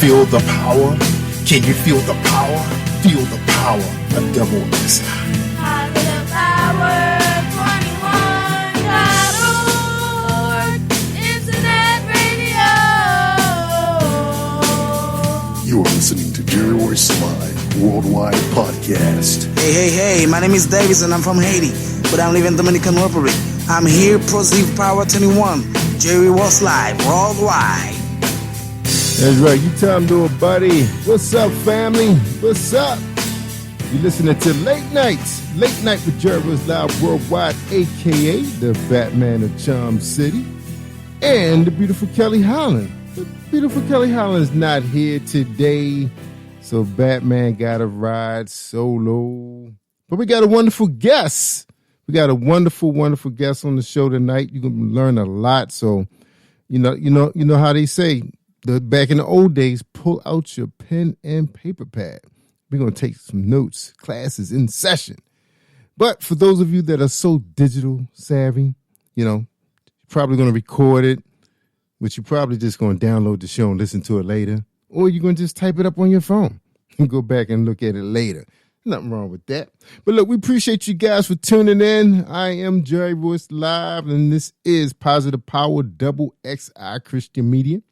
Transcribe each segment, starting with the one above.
feel the power? Can you feel the power? Feel the power of double XI. Positive Power 21.org Internet Radio. You are listening to ROYCE Live Worldwide Podcast. Hey, my name is Davis and I'm from Haiti, but I live in Dominican Republic. I'm here, Positive Power 21, Jerry was live worldwide. That's right, you tell them to a buddy. What's up, family? What's up? You listening to Late Night with Jerry was live worldwide, a.k.a. the Batman of Charm City, and the beautiful Kelly Holland. The beautiful Kelly Holland is not here today, so Batman got to ride solo. But we got a wonderful guest. We got a wonderful guest on the show tonight. You're gonna learn a lot. So, you know how they say back in the old days, pull out your pen and paper pad. We're gonna take some notes. Class is in session. But for those of you that are so digital savvy, you're probably gonna record it, which you're probably just gonna download the show and listen to it later, or you're gonna just type it up on your phone and go back and look at it later. Nothing wrong with that. But look, we appreciate you guys for tuning in. I am Jerry Royce Live, and this is Positive Power Double XI Christian Media.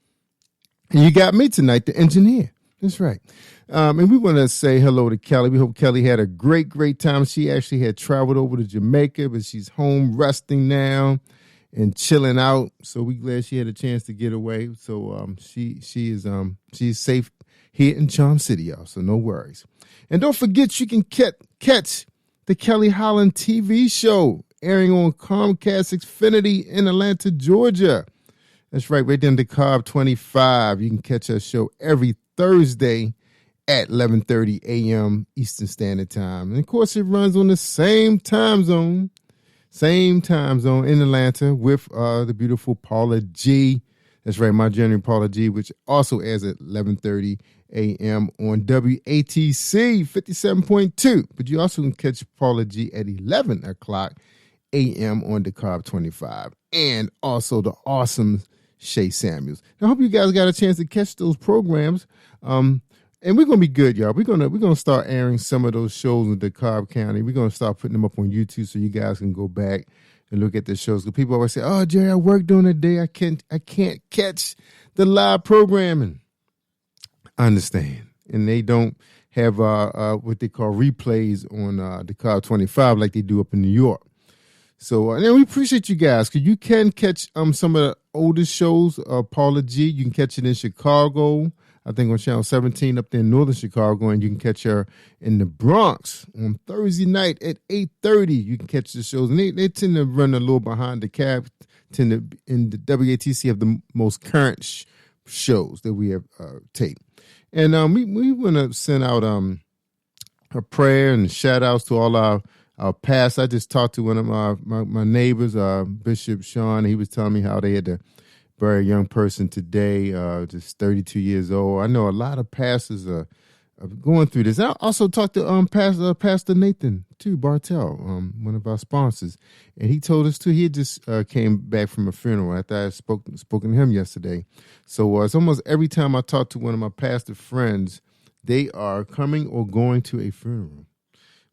And you got me tonight, the engineer. That's right. And we want to say hello to Kelly. We hope Kelly had a great time. She actually had traveled over to Jamaica, but she's home resting now and chilling out. So we're glad she had a chance to get away. So she's safe here in Charm City, y'all. So no worries. And don't forget, you can catch the Kelly Holland TV show airing on Comcast Xfinity in Atlanta, Georgia. That's right there in DeKalb 25. You can catch our show every Thursday at 11:30 a.m. Eastern Standard Time. And, of course, it runs on the same time zone in Atlanta with the beautiful Paula G. That's right, my January Paula G, which also airs at 11:30 a.m. on WATC 57.2. But you also can catch Paula G at 11 o'clock a.m. on DeKalb 25. And also the awesome Shay Samuels. Now, I hope you guys got a chance to catch those programs. And we're going to be good, y'all. We're gonna start airing some of those shows in DeKalb County. We're going to start putting them up on YouTube so you guys can go back and look at the shows. Because people always say, "Oh, Jerry, I work during the day. I can't catch the live programming." I understand. And they don't have what they call replays on DeKalb 25 like they do up in New York. So and we appreciate you guys because you can catch some of the oldest shows. Paula G, you can catch it in Chicago, I think on Channel 17 up there in Northern Chicago, and you can catch her in the Bronx on Thursday night at 8:30. You can catch the shows, and they tend to run a little behind the cap. In the WATC have the most current shows that we have taped. And we want to send out a prayer and shout outs to all our past. I just talked to one of my neighbors, Bishop Sean. He was telling me how they had to bury a young person today, just 32 years old. I know a lot of pastors are going through this. I also talked to Pastor Nathan, too, Bartell, one of our sponsors. And he told us, too, he had just came back from a funeral after I had spoken to him yesterday. So it's almost every time I talk to one of my pastor friends, they are coming or going to a funeral.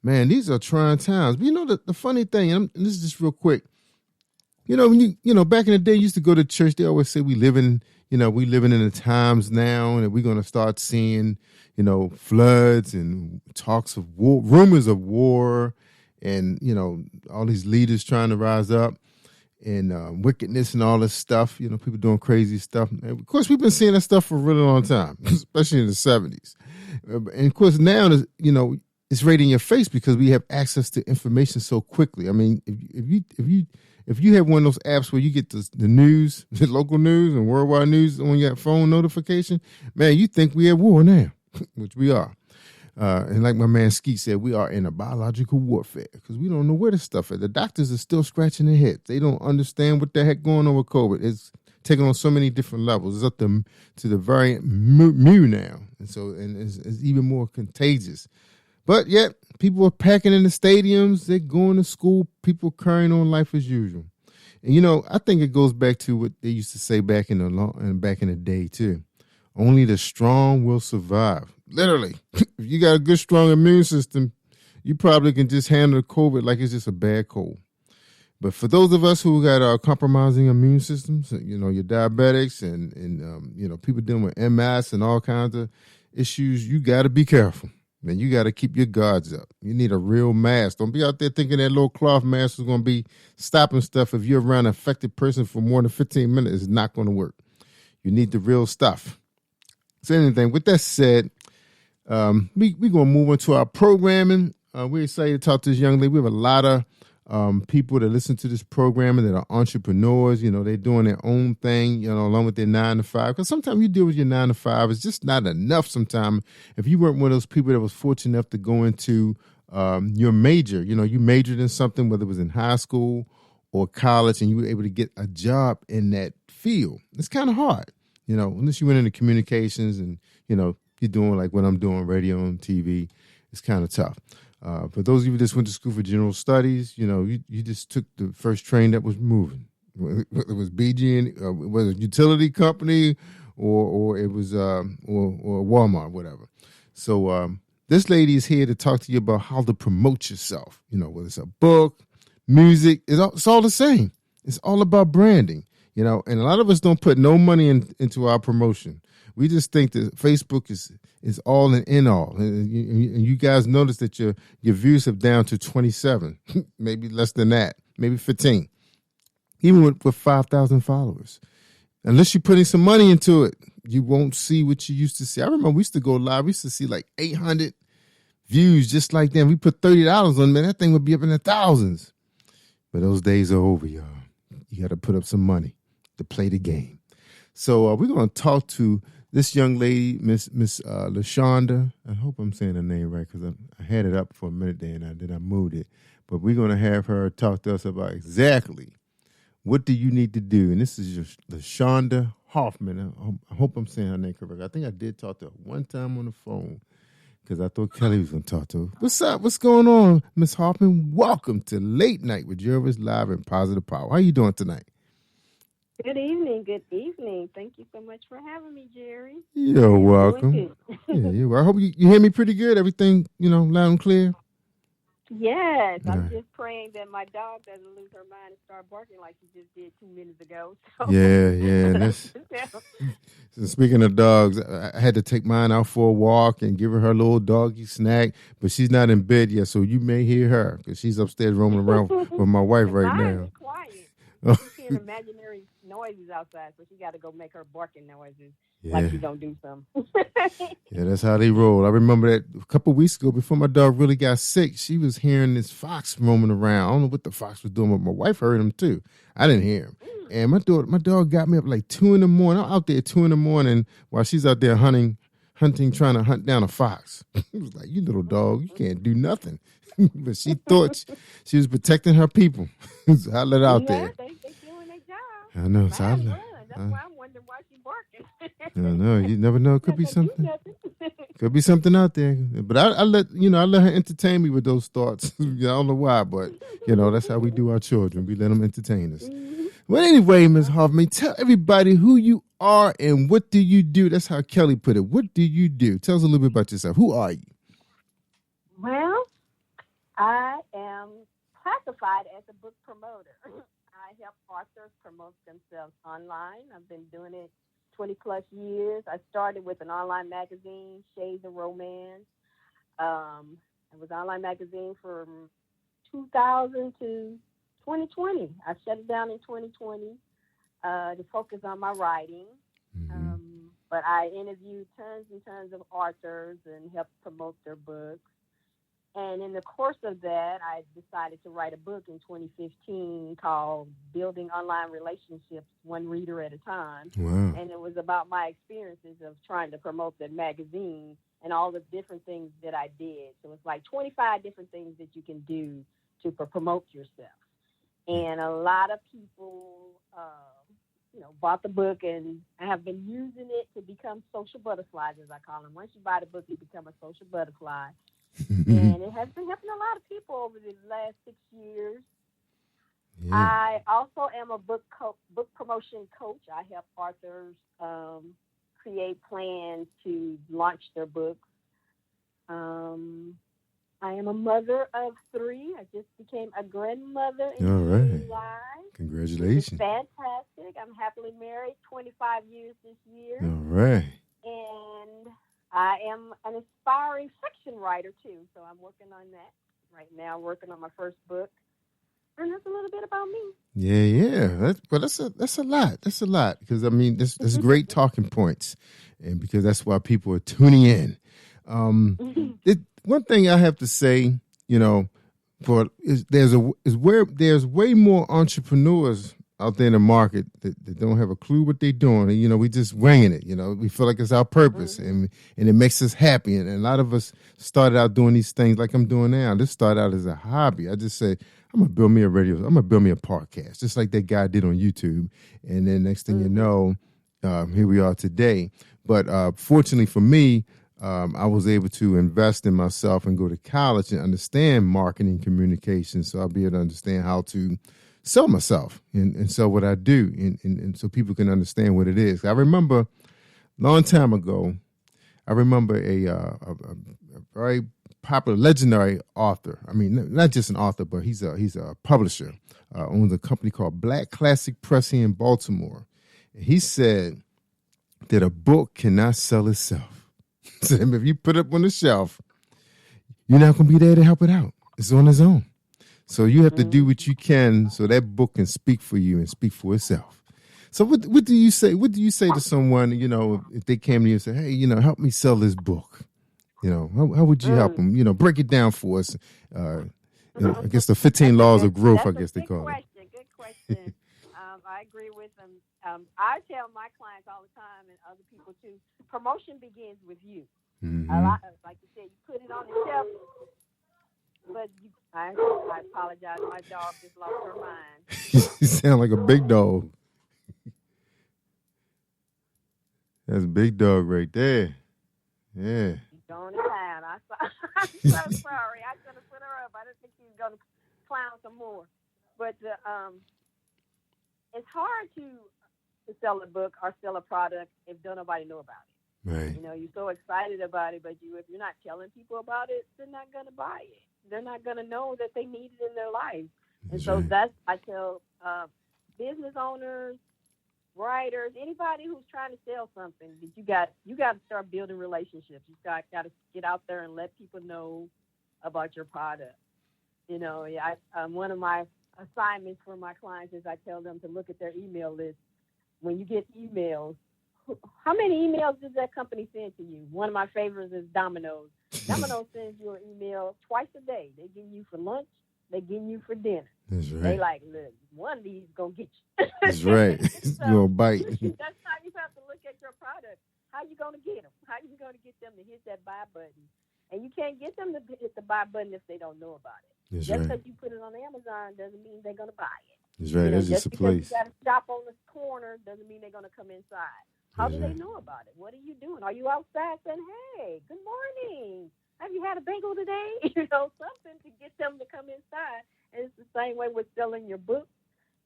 Man, these are trying times. But the funny thing, and this is just real quick, when you back in the day, you used to go to church. They always say we living in the times now, and we're going to start seeing, floods and talks of war, rumors of war, and all these leaders trying to rise up, and wickedness and all this stuff. People doing crazy stuff. And of course, we've been seeing that stuff for a really long time, especially in the 70s. And of course, now it's right in your face because we have access to information so quickly. I mean, if you have one of those apps where you get the news, the local news and worldwide news on your phone notification, man, you think we at war now, which we are. And like my man Skeet said, we are in a biological warfare because we don't know where this stuff is. The doctors are still scratching their heads. They don't understand what the heck going on with COVID. It's taking on so many different levels. It's up to the variant Mu now. And so it's even more contagious. But yet, people are packing in the stadiums. They're going to school. People carrying on life as usual. And I think it goes back to what they used to say back in the day too. Only the strong will survive. Literally, if you got a good, strong immune system, you probably can just handle COVID like it's just a bad cold. But for those of us who got compromising immune systems, your diabetics and people dealing with MS and all kinds of issues, you got to be careful. Man, you got to keep your guards up. You need a real mask. Don't be out there thinking that little cloth mask is going to be stopping stuff. If you're around an affected person for more than 15 minutes, it's not going to work. You need the real stuff. So anything, with that said, we're going to move on to our programming. We're excited to talk to this young lady. We have a lot of people that listen to this program and that are entrepreneurs. They're doing their own thing, along with their 9 to 5. Because sometimes you deal with your 9 to 5. It's just not enough sometimes. If you weren't one of those people that was fortunate enough to go into your major, you majored in something, whether it was in high school or college, and you were able to get a job in that field. It's kind of hard, unless you went into communications and, you're doing like what I'm doing, radio and TV. It's kind of tough. For those of you that just went to school for general studies, you just took the first train that was moving. Whether it was BG, whether it was a utility company or it was or Walmart, whatever. So this lady is here to talk to you about how to promote yourself. Whether it's a book, music, it's all the same. It's all about branding. And a lot of us don't put no money into our promotion. We just think that Facebook is all and in all. And you guys notice that your views have down to 27, maybe less than that, maybe 15, even with 5,000 followers. Unless you're putting some money into it, you won't see what you used to see. I remember we used to go live. We used to see like 800 views just like that. We put $30 on, man, that thing would be up in the thousands. But those days are over, y'all. You got to put up some money to play the game. So we're going to talk to this young lady, Miss LaShaunda. I hope I'm saying her name right because I had it up for a minute there and then I moved it. But we're going to have her talk to us about exactly what do you need to do. And this is LaShaunda Hoffman. I hope I'm saying her name correct. I think I did talk to her one time on the phone because I thought Kelly was going to talk to her. What's up? What's going on, Miss Hoffman? Welcome to Late Night with Jervis Live and Positive Power. How you doing tonight? Good evening. Good evening. Thank you so much for having me, Jerry. You're welcome. I hope you hear me pretty good. Everything, loud and clear? Yes. I'm just praying that my dog doesn't lose her mind and start barking like she just did 2 minutes ago. So. Yeah. So speaking of dogs, I had to take mine out for a walk and give her little doggy snack, but she's not in bed yet, so you may hear her because she's upstairs roaming around with my wife right now. Is quiet. She's hearing imaginary noises outside, so she got to go make her barking noises like she don't do something. Yeah, that's how they roll. I remember that a couple of weeks ago before my dog really got sick, she was hearing this fox roaming around. I don't know what the fox was doing, but my wife heard him too. I didn't hear him. And my dog got me up like 2 a.m. I'm out there at 2 a.m. while she's out there hunting, trying to hunt down a fox. It was like, you little dog, you can't do nothing. But she thought she was protecting her people. So I let her out there. They doing their job. I know. That's why I'm wondering why she's barking. I know. You never know. It could be something. Could be something out there. But I let her entertain me with those thoughts. I don't know why, but that's how we do our children. We let them entertain us. Well, anyway, Ms. Hoffman, tell everybody who you are and what do you do. That's how Kelly put it. What do you do? Tell us a little bit about yourself. Who are you? Well, I am classified as a book promoter. I help authors promote themselves online. I've been doing it 20 plus years. I started with an online magazine, Shades of Romance. It was an online magazine from 2000 to 2020. I shut it down in 2020 to focus on my writing. But I interviewed tons and tons of authors and helped promote their books. And in the course of that, I decided to write a book in 2015 called Building Online Relationships, One Reader at a Time. Wow. And it was about my experiences of trying to promote that magazine and all the different things that I did. So it's like 25 different things that you can do to promote yourself. And a lot of people, bought the book and have been using it to become social butterflies, as I call them. Once you buy the book, you become a social butterfly. And it has been helping a lot of people over the last 6 years. Yeah. I also am a book promotion coach. I help authors create plans to launch their books. I am a mother of 3. I just became a grandmother in July. Congratulations. It's fantastic. I'm happily married, 25 years this year. All right. And I am an aspiring fiction writer, too. So I'm working on that right now, working on my first book. And that's a little bit about me. Yeah. That's a lot. That's a lot. Because, I mean, that's great talking points. And because that's why people are tuning in. One thing I have to say, you know, there's way more entrepreneurs out there in the market that don't have a clue what they're doing. And, you know, we just winging it. You know, we feel like it's our purpose and it makes us happy. And a lot of us started out doing these things like I'm doing now. This started out as a hobby. I just said, I'm going to build me a radio. I'm going to build me a podcast, just like that guy did on YouTube. And then next thing you know, here we are today. But fortunately for me, I was able to invest in myself and go to college and understand marketing communication. So I'll be able to understand how to sell myself and sell what I do. And so people can understand what it is. I remember a long time ago, a very popular, legendary author. I mean, not just an author, but he's a publisher, owns a company called Black Classic Press here in Baltimore. And he said that a book cannot sell itself. So if you put it up on the shelf, you're not going to be there to help it out. It's on its own. So you have to do what you can so that book can speak for you and speak for itself. So what do you say? What do you say to someone, you know, if they came to you and said, hey, you know, help me sell this book? You know, how would you help them? You know, break it down for us. You know, I guess the 15 laws of growth, I guess they call it. Good question. I agree with them. I tell my clients all the time and other people too, promotion begins with you. A lot, like you said, you put it on the shelf, but I apologize. My dog just lost her mind. You sound like a big dog. That's a big dog right there. Yeah. She's going to town. I'm so sorry. I should have put her up. I didn't think she was going to clown some more. But it's hard to sell a book or sell a product if don't nobody know about it. Right. You know, you're so excited about it, but if you're not telling people about it, they're not going to buy it. They're not going to know that they need it in their life. And so I tell business owners, writers, anybody who's trying to sell something, that you got to start building relationships. You got to get out there and let people know about your product. You know, one of my assignments for my clients is I tell them to look at their email list. When you get emails, how many emails does that company send to you? One of my favorites is Domino's. Domino's sends you an email twice a day. They give you for lunch. They give you for dinner. That's right. They like, look, one of these is going to get you. That's right. So, you're a bite. That's how you have to look at your product. How you going to get them? How you going to get them to hit that buy button? And you can't get them to hit the buy button if they don't know about it. That's just right. because you put it on Amazon doesn't mean they're going to buy it. That's right. That's just a place. Just because you got to stop on the corner doesn't mean they're going to come inside. How That's do they right. know about it? What are you doing? Are you outside saying, hey, good morning? Have you had a bagel today? You know, something to get them to come inside. And it's the same way with selling your book.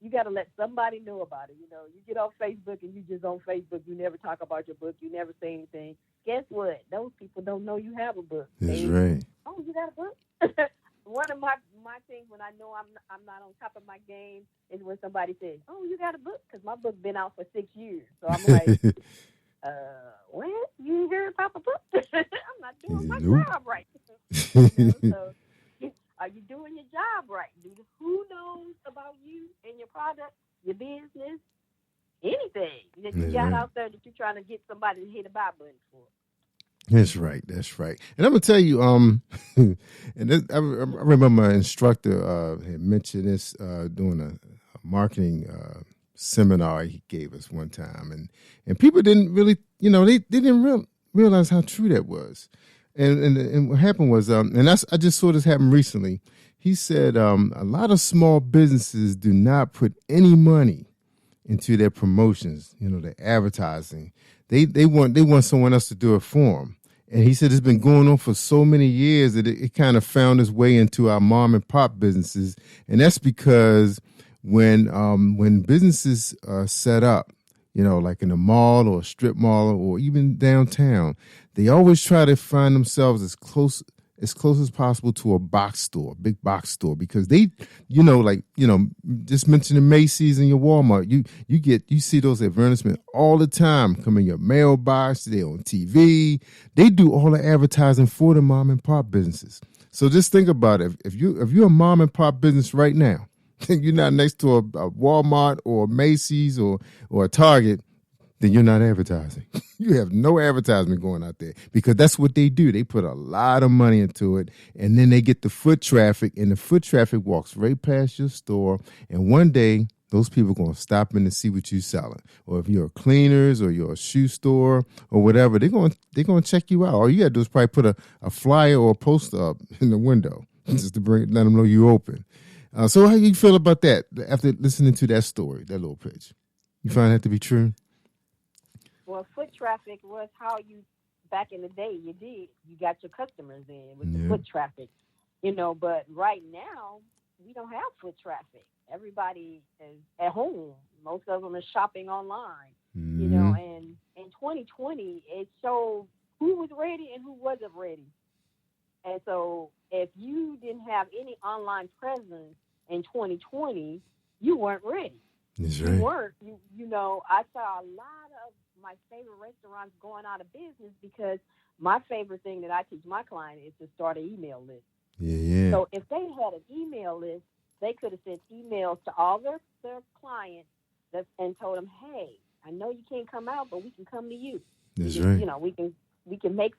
You got to let somebody know about it. You know, you get on Facebook and you just on Facebook. You never talk about your book. You never say anything. Guess what? Those people don't know you have a book. That's right. Oh, you got a book? One of my things when I know I'm not on top of my game is when somebody says, oh, you got a book? Because my book's been out for 6 years. So I'm like, what? You didn't hear about the book? I'm not doing my job right. So, are you doing your job right? Who knows about you and your product, your business, anything that you got out there that you're trying to get somebody to hit a buy button for? That's right. That's right. And I'm gonna tell you, and I remember my instructor had mentioned this during a marketing seminar he gave us one time, and people didn't really, you know, they didn't realize how true that was. And what happened was, and I just saw this happen recently. He said a lot of small businesses do not put any money into their promotions, you know, their advertising. They want someone else to do it for them. And he said it's been going on for so many years that it kind of found its way into our mom and pop businesses. And that's because when businesses are set up like in a mall or a strip mall or even downtown, they always try to find themselves as close as possible to a box store, big box store, because they, just mentioning Macy's and your Walmart, you see those advertisements all the time come in your mailbox, they on TV, they do all the advertising for the mom and pop businesses. So just think about it. If you're a mom and pop business right now, you're not next to a Walmart or a Macy's or a Target, then you're not advertising. You have no advertisement going out there because that's what they do. They put a lot of money into it, and then they get the foot traffic, and the foot traffic walks right past your store, and one day those people are going to stop in to see what you're selling. Or if you're a cleaners or you're a shoe store or whatever, they're going to check you out. All you got to do is probably put a flyer or a poster up in the window just to let them know you're open. So how you feel about that after listening to that story, that little pitch? You find that to be true? Well, foot traffic was how back in the day, you got your customers in with the foot traffic, but right now, we don't have foot traffic. Everybody is at home. Most of them are shopping online, and in 2020, it showed who was ready and who wasn't ready. And so if you didn't have any online presence in 2020, you weren't ready. That's right. You weren't. I saw a lot of my favorite restaurants going out of business because my favorite thing that I teach my client is to start an email list. Yeah. So if they had an email list, they could have sent emails to all their clients and told them, hey, I know you can't come out, but we can come to you. That's right. We can make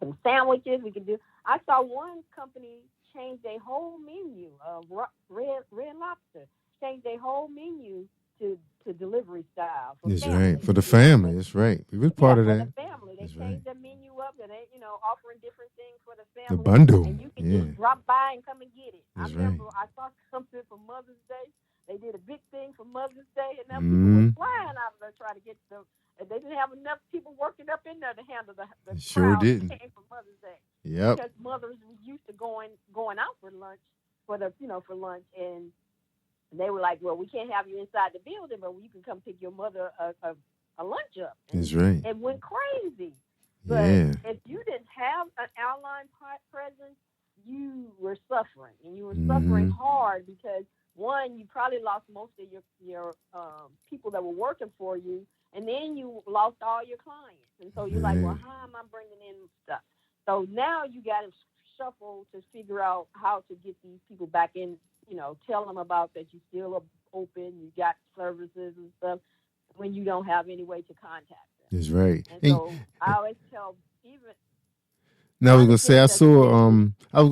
some sandwiches. We can do. I saw one company change their whole menu of Red Lobster, change their whole menu to delivery style. That's family. right. For the family. That's right. We were part of that. For the family. They That's changed right. their menu up and they, offering different things for the family. The bundle. And you can just drop by and come and get it. That's I remember right. I saw something for Mother's Day. They did a big thing for Mother's Day, and now people were flying out of there trying to get them. And they didn't have enough people working up in there to handle the sure crowd didn't. that came for Mother's Day. Yep. Because mothers were used to going out for lunch, for lunch, and they were like, well, we can't have you inside the building, but you can come pick your mother a lunch up. And that's right. it went crazy. But if you didn't have an online presence, you were suffering, and you were suffering hard because, one, you probably lost most of your people that were working for you, and then you lost all your clients. And so you're like, well, how am I bringing in stuff? So now you got to shuffle to figure out how to get these people back in, tell them about that you still are open, you got services and stuff, when you don't have any way to contact them. That's right. And so I always tell even. Now I was gonna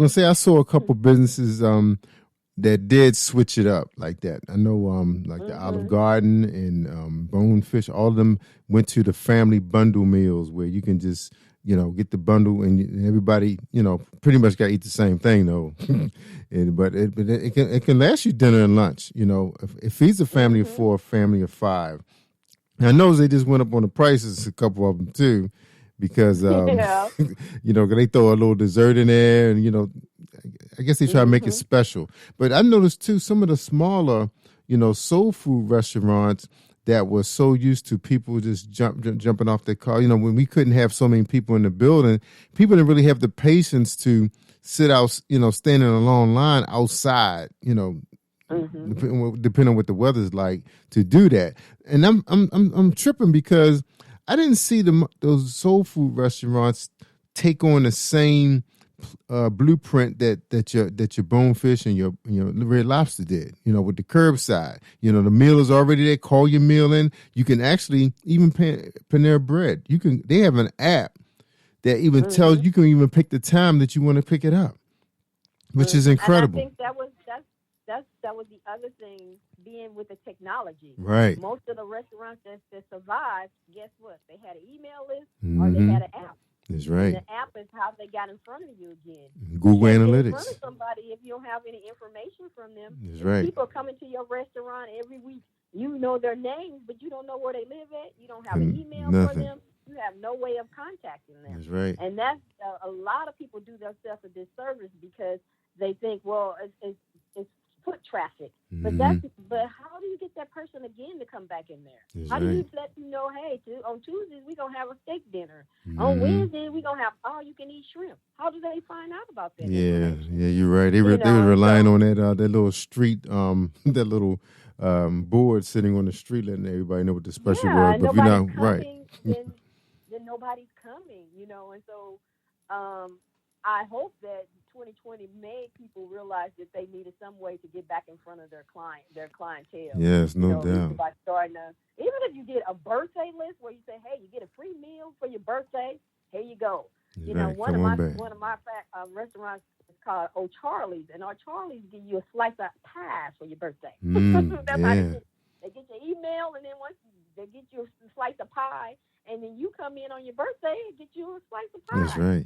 say I saw a couple businesses that did switch it up like that. I know the Olive Garden and Bonefish, all of them went to the family bundle meals where you can just get the bundle and everybody pretty much got to eat the same thing though. but it can last you dinner and lunch. It feeds a family of 4, a family of 5. And I know they just went up on the prices, a couple of them too, because they throw a little dessert in there, and I guess they try to make it special. But I noticed too some of the smaller, soul food restaurants that were so used to people just jumping off their car. When we couldn't have so many people in the building, people didn't really have the patience to sit out, standing in a long line outside, depending on what the weather's like, to do that. And I'm tripping because I didn't see those soul food restaurants take on the same blueprint that your Bonefish and your Red Lobster did. With the curbside. The meal is already there. Call your meal in. You can actually even Panera Bread. They have an app that even tells you can even pick the time that you want to pick it up, which is incredible. And I think that was the other thing, being with the technology. Right. Most of the restaurants that survived, guess what? They had an email list or they had an app. That's right. And the app is how they got in front of you again. Google Analytics. In front of somebody if you don't have any information from them. That's right. People coming to your restaurant every week. You know their names, but you don't know where they live at. You don't have an email for them. You have no way of contacting them. That's right. And that's a lot of people do themselves a disservice because they think, well, it's foot traffic. Mm-hmm. But how do you get that person again to come back in there? That's How do right. you let them know, hey, on Tuesdays we're gonna have a steak dinner. Mm-hmm. On Wednesdays we're gonna have all you can eat shrimp. How do they find out about that? Yeah, you're right. They were know, relying on that little street, that little board sitting on the street, letting everybody know what the special was. But we're not right. Then nobody's coming, you know. And so I hope that 2020 made people realize that they needed some way to get back in front of their clientele. Yes, no doubt. By starting even if you get a birthday list where you say, hey, you get a free meal for your birthday, here you go. That's you know, right. one of my restaurants is called O'Charlie's, and O'Charlie's give you a slice of pie for your birthday. That's how they get your email, and then once they get you a slice of pie, and then you come in on your birthday and get you a slice of pie.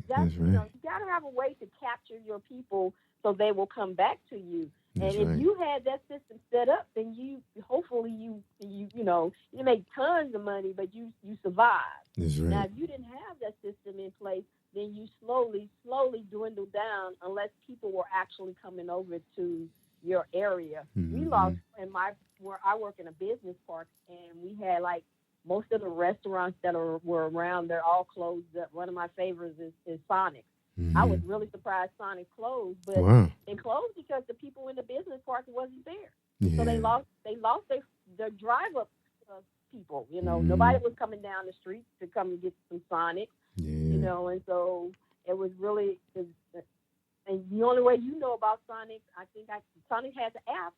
That's right. You know, you got to have a way to capture your people so they will come back to you. That's and if right. you had that system set up, then you make tons of money, but you survive. That's right. Now, if you didn't have that system in place, then you slowly dwindle down unless people were actually coming over to your area. Mm-hmm. We lost where I work in a business park, and we had like most of the restaurants that were around, they're all closed up. One of my favorites is Sonic. Mm-hmm. I was really surprised Sonic closed, but they closed because the people in the business park wasn't there. Yeah. So they lost their drive-up people. You know, Mm-hmm. nobody was coming down the street to come and get some Sonic. Yeah. You know, and so it was really, and the only way you know about Sonic, Sonic has an app.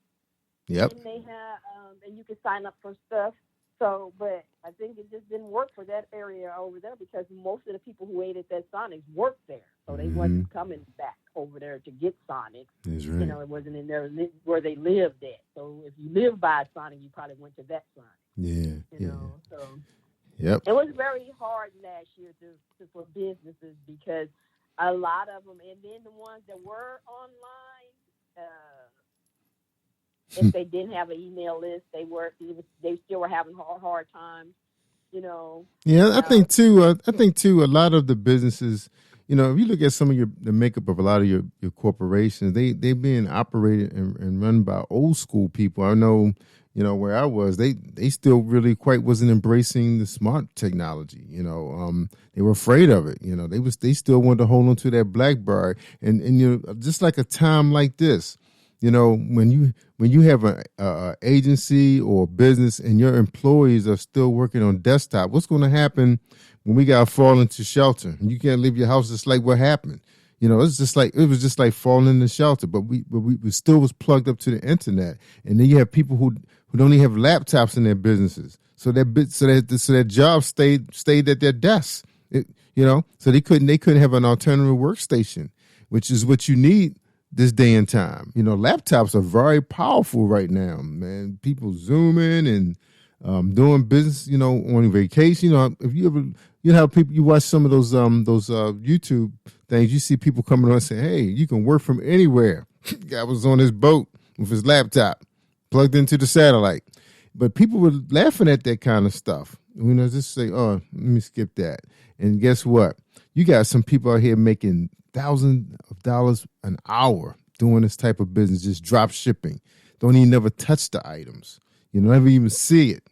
Yep. And they have, and you can sign up for stuff. So, but I think it just didn't work for that area over there because most of the people who ate at that Sonic worked there. So they wasn't coming back over there to get Sonic. That's right. You know, it wasn't in there where they lived at. So if you lived by Sonic, you probably went to that Sonic. Yeah. You know, so. Yep. It was very hard last year for businesses because a lot of them, and then the ones that were online, if they didn't have an email list, they still were having hard times, you know. Yeah, I think too. A lot of the businesses, you know, if you look at some of the makeup of a lot of your corporations, they being operated and run by old school people. I know, you know, where I was, they still really quite wasn't embracing the smart technology. You know, they were afraid of it. You know, they still wanted to hold on to that BlackBerry, and you know, just like a time like this. You know, when you have a agency or business and your employees are still working on desktop, what's going to happen when we got to fall into shelter and you can't leave your house? It's like what happened. You know, it was just like falling into shelter, but we still was plugged up to the internet, and then you have people who don't even have laptops in their businesses, so that job stayed at their desk. You know, so they couldn't have an alternative workstation, which is what you need this day and time. You know, laptops are very powerful right now, man. People zooming and doing business, you know, on vacation. You know, if you ever, you know how people, you watch some of those YouTube things, you see people coming on and saying, hey, you can work from anywhere. Guy was on his boat with his laptop plugged into the satellite. But people were laughing at that kind of stuff. You know, just say, oh, let me skip that. And guess what? You got some people out here making thousands of dollars an hour doing this type of business, just drop shipping. Don't even never touch the items. You never even see it.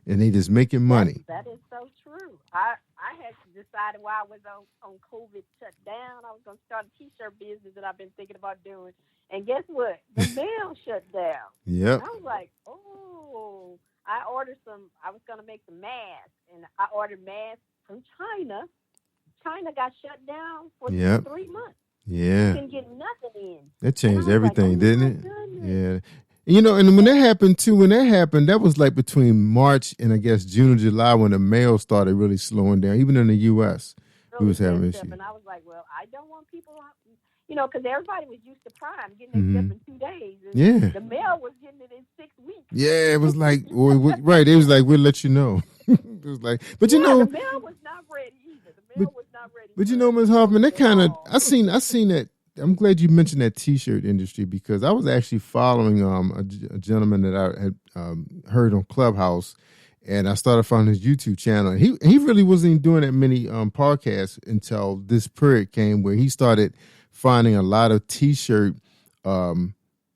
And they just making money. That is so true. I had decided while I was on COVID shut down, I was going to start a T-shirt business that I've been thinking about doing. And guess what? The mail shut down. Yep. I was like, oh, I was going to make some masks. And I ordered masks from China. China got shut down for 3 months. Yeah. You couldn't get nothing in. That changed everything, like, didn't it? Goodness. Yeah. You know, and when that happened, that was like between March and I guess June or July when the mail started really slowing down. Even in the U.S., we was having issues. And I was like, well, I don't want people, you know, because everybody was used to Prime getting their stuff in 2 days. And yeah. The mail was getting it in 6 weeks. Yeah, it was like, right. It was like, we'll let you know. It was like, but you know. The mail was not ready either. The mail was not ready. But you know, Ms. Hoffman, that kind of, I seen that. I'm glad you mentioned that T-shirt industry because I was actually following a gentleman that I had heard on Clubhouse, and I started following his YouTube channel. He really wasn't even doing that many podcasts until this period came where he started finding a lot of T-shirt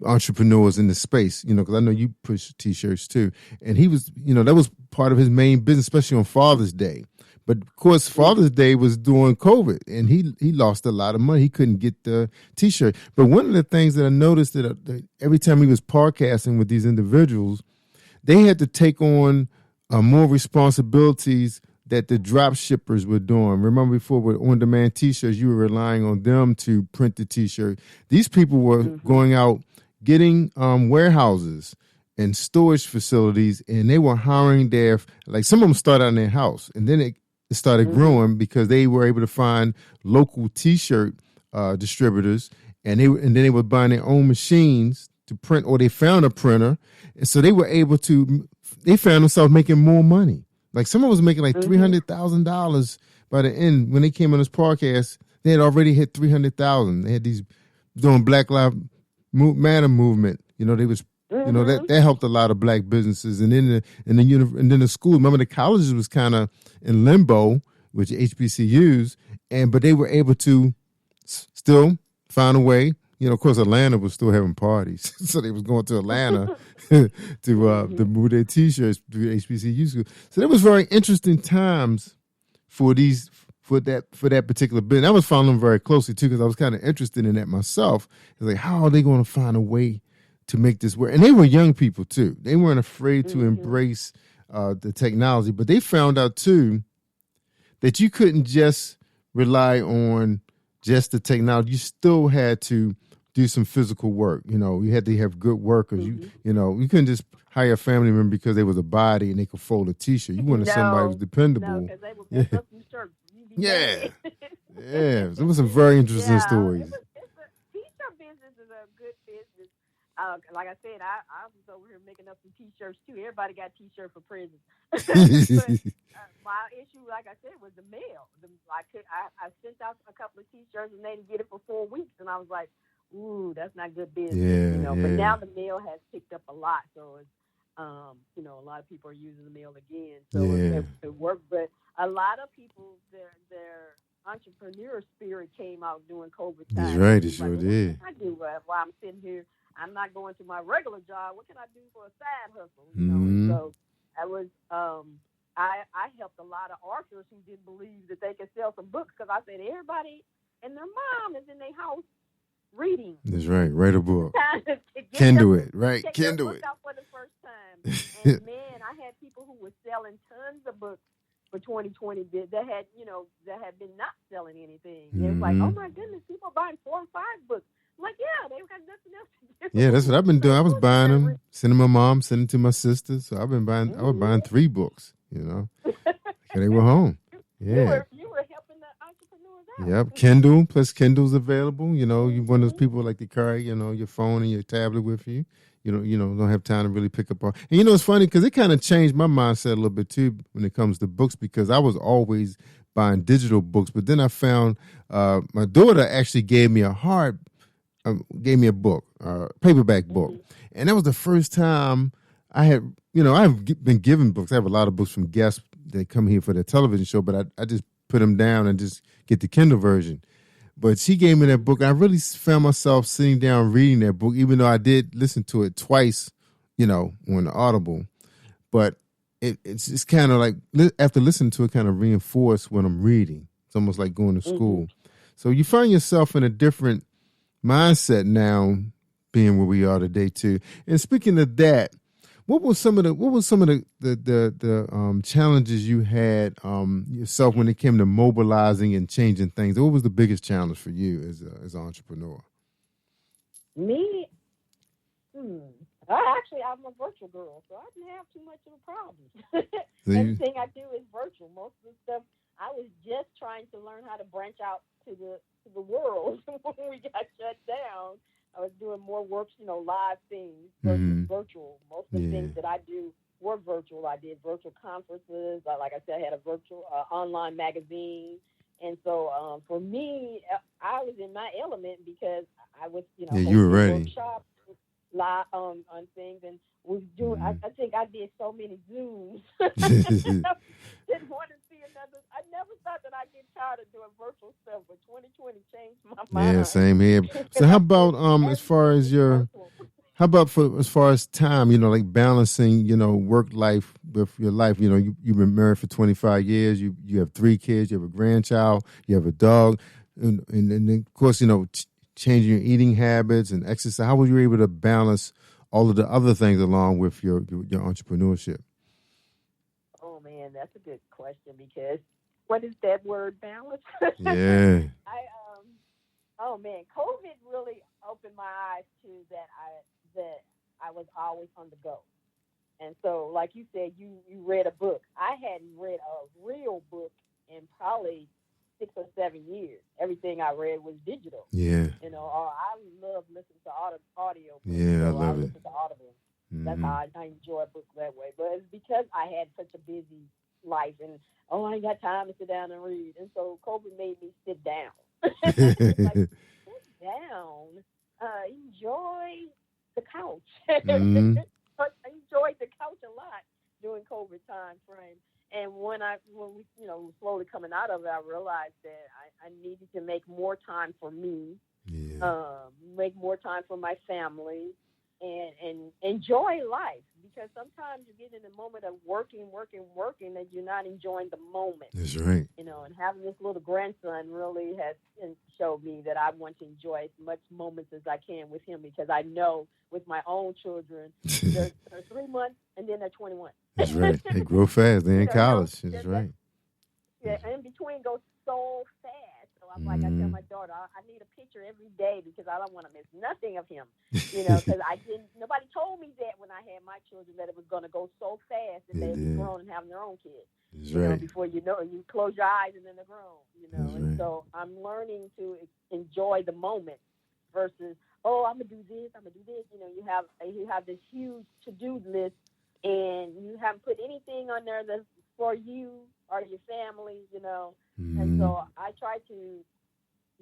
entrepreneurs in the space, because I know you push T-shirts too. And he was, that was part of his main business, especially on Father's Day. But of course, Father's Day was during COVID, and he lost a lot of money. He couldn't get the T-shirt. But one of the things that I noticed that every time he was podcasting with these individuals, they had to take on more responsibilities that the drop shippers were doing. Remember before with on-demand T-shirts, you were relying on them to print the T-shirt. These people were going out, getting warehouses and storage facilities, and they were hiring some of them started out in their house, and then it started growing because they were able to find local T-shirt distributors, and then they were buying their own machines to print, or they found a printer, and so they were able to. They found themselves making more money. Like someone was making like $300,000 by the end. When they came on this podcast, they had already hit $300,000. They had these doing Black Lives Matter movement. They was that helped a lot of black businesses. And then the school. Remember, the colleges was kind of in limbo, which HBCUs, but they were able to still find a way. Of course, Atlanta was still having parties, so they was going to Atlanta to move their T-shirts to HBCU school. So that was very interesting times for that particular business. I was following them very closely too because I was kind of interested in that myself. It's like, how are they going to find a way to make this work? And they were young people too. They weren't afraid to embrace the technology, but they found out too that you couldn't just rely on just the technology. You still had to do some physical work. You had to have good workers. You couldn't just hire a family member because they was a body and they could fold a T-shirt. You wanted somebody who was dependable. No, because they would pick up some shirts. Yeah. Yeah. There was some very interesting stories. T-shirt business is a good business. Like I said, I was over here making up some T-shirts too. Everybody got T-shirt for prison. But my issue, like I said, was the mail. I sent out a couple of T-shirts and they didn't get it for 4 weeks, and I was like, "Ooh, that's not good business." But now the mail has picked up a lot, so it's a lot of people are using the mail again, so it worked. But a lot of people, their entrepreneur spirit came out during COVID time. That's right, it sure did. What can I do while I'm sitting here? I'm not going to my regular job. What can I do for a side hustle? So I was I helped a lot of authors who didn't believe that they could sell some books, because I said everybody and their mom is in their house reading. That's right. Write a book. Kindle it, right? Kindle it. Out for the first time. And man, I had people who were selling tons of books for 2020 that had been not selling anything. And it's like, oh my goodness, people are buying 4 and 5 books. I'm like, yeah, they've got nothing else to do. Yeah, that's what I've been doing. I was buying them, sending my mom, sending to my sister. So I've been buying. I was buying 3 books. They were home. Yeah. You were helping the entrepreneurs out. Yep, Kindle, plus Kindle's available. You're one of those people like to carry, your phone and your tablet with you. Don't have time to really pick up on. And it's funny because it kind of changed my mindset a little bit too when it comes to books, because I was always buying digital books, but then I found my daughter actually gave me a book, paperback book, and that was the first time I had. I've been given books. I have a lot of books from guests that come here for their television show, but I just put them down and just get the Kindle version. But she gave me that book. And I really found myself sitting down reading that book, even though I did listen to it twice, on the Audible. But it's kind of like, after listening to it, kind of reinforced what I'm reading. It's almost like going to school. So you find yourself in a different mindset now, being where we are today too. And speaking of that, what were some of the challenges you had yourself when it came to mobilizing and changing things? What was the biggest challenge for you as an entrepreneur? Me, I'm a virtual girl, so I didn't have too much of a problem. Everything I do is virtual. Most of the stuff, I was just trying to learn how to branch out to the world when we got shut down. I was doing more work, live things versus virtual. Most of the things that I do were virtual. I did virtual conferences. Like I said, I had a virtual online magazine. And so for me, I was in my element because I was, you were ready. Workshops live on things, and was doing. I think I did so many Zooms. Didn't want to see another. I never thought that I'd get tired of doing virtual stuff, but 2020 changed my mind. Yeah, same here. So how about as far as your How about for as far as time, like balancing, work life with your life? You've been married for 25 years. You have 3 kids. You have a grandchild. You have a dog. And then, of course, changing your eating habits and exercise. How were you able to balance all of the other things along with your entrepreneurship? Oh man, that's a good question because what is that word balance? Yeah. Oh man, COVID really opened my eyes to that I was always on the go. And so, like you said, you read a book. I hadn't read a real book in probably 6 or 7 years. Everything I read was digital. Yeah. Or I love listening to audio books. Yeah, I so love it. listen to Audible. Mm-hmm. That's how I enjoy books that way. But it's because I had such a busy life and, I ain't got time to sit down and read. And so COVID made me sit down. Like, sit down. Enjoy the couch. Mm-hmm. I enjoyed the couch a lot during COVID time frame. And when we slowly coming out of it, I realized that I needed to make more time for me, make more time for my family, and enjoy life. Because sometimes you get in the moment of working, that you're not enjoying the moment. That's right. And having this little grandson really has showed me that I want to enjoy as much moments as I can with him, because I know with my own children, they're 3 months and then they're 21. That's right. They grow fast. They're in college. That's right. Yeah, in between goes so fast. So I'm like, I tell my daughter, I need a picture every day because I don't want to miss nothing of him. Because nobody told me that when I had my children, that it was going to go so fast and they'd be grown and having their own kids. That's right. Before you know it, you close your eyes and then they're grown. And so I'm learning to enjoy the moment versus, I'm gonna do this. You have this huge to-do list, and you haven't put anything on there that's for you or your family. Mm-hmm. And so I try to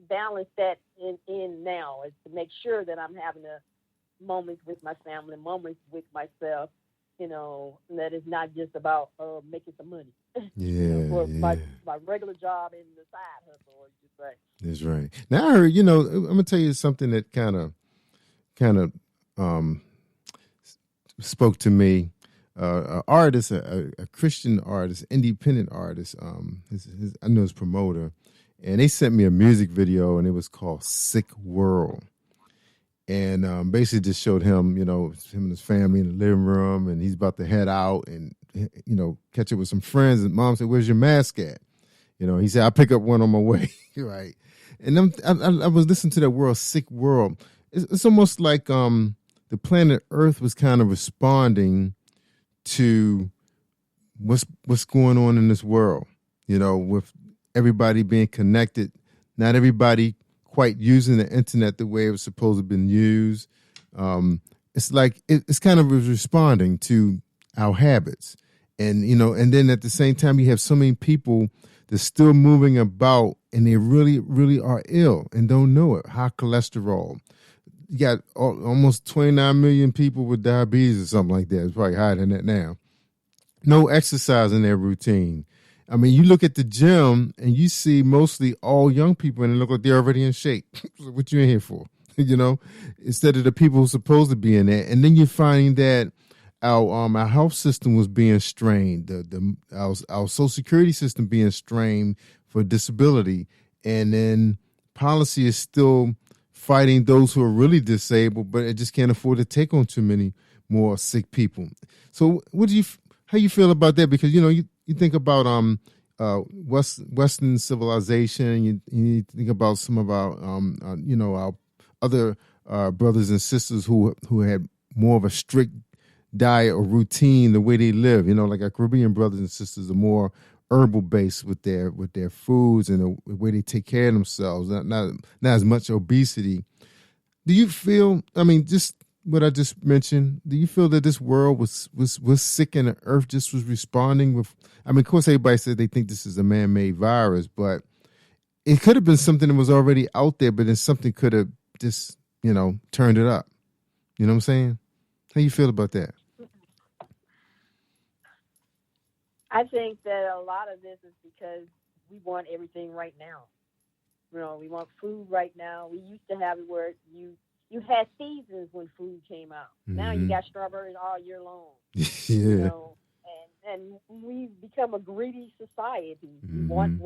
balance that in now, is to make sure that I'm having moments with my family, moments with myself. That is not just about making some money. For my regular job and the side hustle, as you say. That's right. Now I heard, I'm gonna tell you something that kind of spoke to me. An artist, a Christian artist, independent artist. I know his promoter, and they sent me a music video, and it was called "Sick World." And basically just showed him, him and his family in the living room, and he's about to head out and, catch up with some friends. And mom said, "Where's your mask at?" He said, "I'll pick up one on my way." Right. And I was listening to that word, "sick world." It's almost like the planet Earth was kind of responding to what's going on in this world, with everybody being connected. Not everybody quite using the internet the way it was supposed to have been used. It's like it's kind of responding to our habits, and and then at the same time you have so many people that's still moving about, and they really, really are ill and don't know it. High cholesterol. You got almost 29 million people with diabetes or something like that. It's probably higher than that now. No exercise in their routine. I mean, you look at the gym and you see mostly all young people, and it look like they're already in shape. So what you in here for? Instead of the people who's supposed to be in there. And then you find that our health system was being strained, our Social Security system being strained for disability, and then policy is still fighting those who are really disabled, but it just can't afford to take on too many more sick people. So how you feel about that? Because you think about Western civilization. You think about some of our our other brothers and sisters who had more of a strict diet or routine, the way they live. Like our Caribbean brothers and sisters are more herbal based with their foods and the way they take care of themselves. Not as much obesity. Do you feel? I mean, just what I just mentioned. Do you feel that this world was sick and the earth just was responding with? I mean, of course, everybody said they think this is a man-made virus, but it could have been something that was already out there, but then something could have just turned it up. You know what I'm saying? How you feel about that? I think that a lot of this is because we want everything right now. We want food right now. We used to have it where you you had seasons when food came out. Now you got strawberries all year long. Yeah. You know, and we've become a greedy society. We want.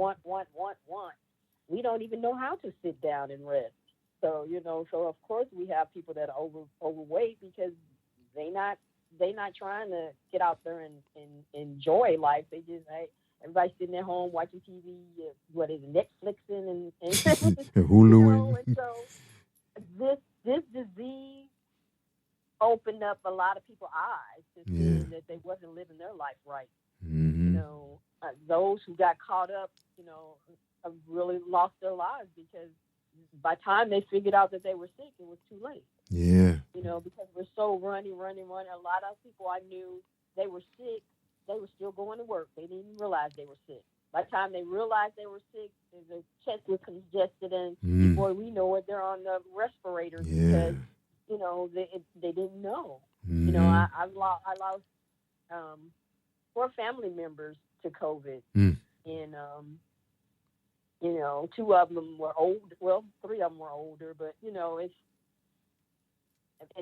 We don't even know how to sit down and rest. So, you know, so of course we have people that are overweight because they not trying to get out there and enjoy life. They just, everybody's sitting at home watching TV, what is it, Netflixing and Hulu. You know, and so this disease opened up a lot of people's eyes to see that they wasn't living their life right. You know, those who got caught up, you know, have really lost their lives because by the time they figured out that they were sick, it was too late. Yeah. You know, because we're so running. A lot of people I knew, they were sick. They were still going to work. They didn't even realize they were sick. By the time they realized they were sick, their chest was congested, and before we know it, they're on the respirators because, you know, they didn't know. You know, I lost 4 family members to COVID, and you know, 2 of them were old. Well, 3 of them were older, but you know, it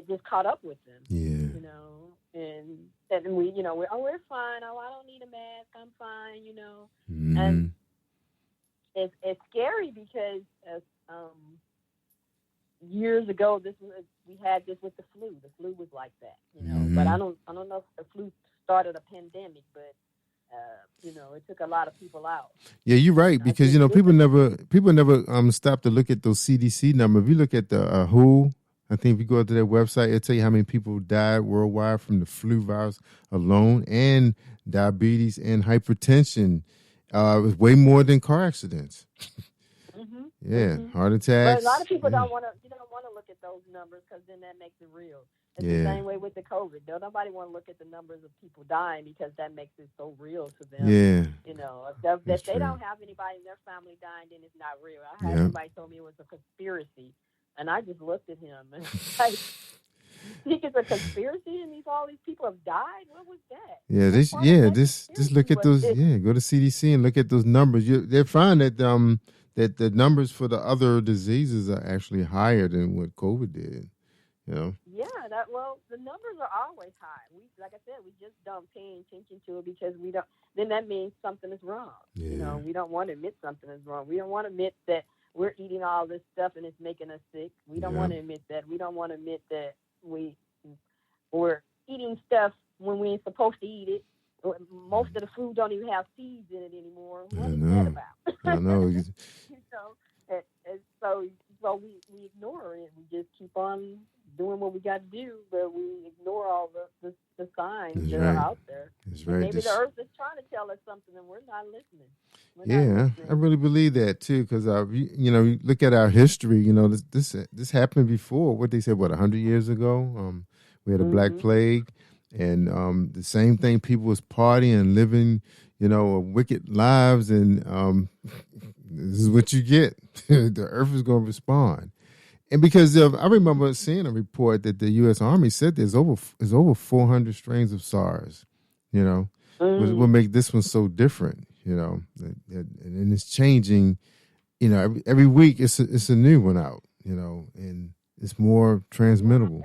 just caught up with them. Yeah. You know, and we, you know, we're fine. Oh, I don't need a mask. I'm fine. You know, and it's scary because years ago, we had this with the flu. The flu was like that. You know, but I don't know if the flu started a pandemic, but you know, it took a lot of people out. Yeah, you're right, because you know people never stop to look at those CDC numbers. If you look at the WHO, I think if you go to their website, it'll tell you how many people died worldwide from the flu virus alone, and diabetes and hypertension. It was way more than car accidents. Heart attacks. But a lot of people don't want to look at those numbers because then that makes it real. It's the same way with the COVID. Nobody want to look at the numbers of people dying because that makes it so real to them. Yeah. You know, if they don't have anybody in their family dying, then it's not real. I had somebody told me it was a conspiracy, and I just looked at him and like, think it's a conspiracy and all these people have died? What was that? Yeah, just look at those. Yeah, go to CDC and look at those numbers. They find that that the numbers for the other diseases are actually higher than what COVID did. You know. Yeah, the numbers are always high. Like I said, we just don't pay attention to it because we don't. Then that means something is wrong. Yeah. You know, we don't want to admit something is wrong. We don't want to admit that we're eating all this stuff and it's making us sick. We don't want to admit that. We don't want to admit that we're eating stuff when we ain't supposed to eat it. Most of the food don't even have seeds in it anymore. What is that about? I know. You know, and so we ignore it. We just keep on doing what we got to do, but we ignore all the signs that are out there. Maybe the earth is trying to tell us something, and we're not listening. I really believe that too, because you know, you look at our history. You know, this happened before. What they said, 100 years ago, we had a Black Plague, and the same thing. People was partying and living, you know, wicked lives, and this is what you get. The earth is going to respond. And because I remember seeing a report that the U.S. Army said there's over 400 strains of SARS, you know, what make this one so different, you know, and it's changing, you know, every week it's a new one out, you know, and it's more transmittable.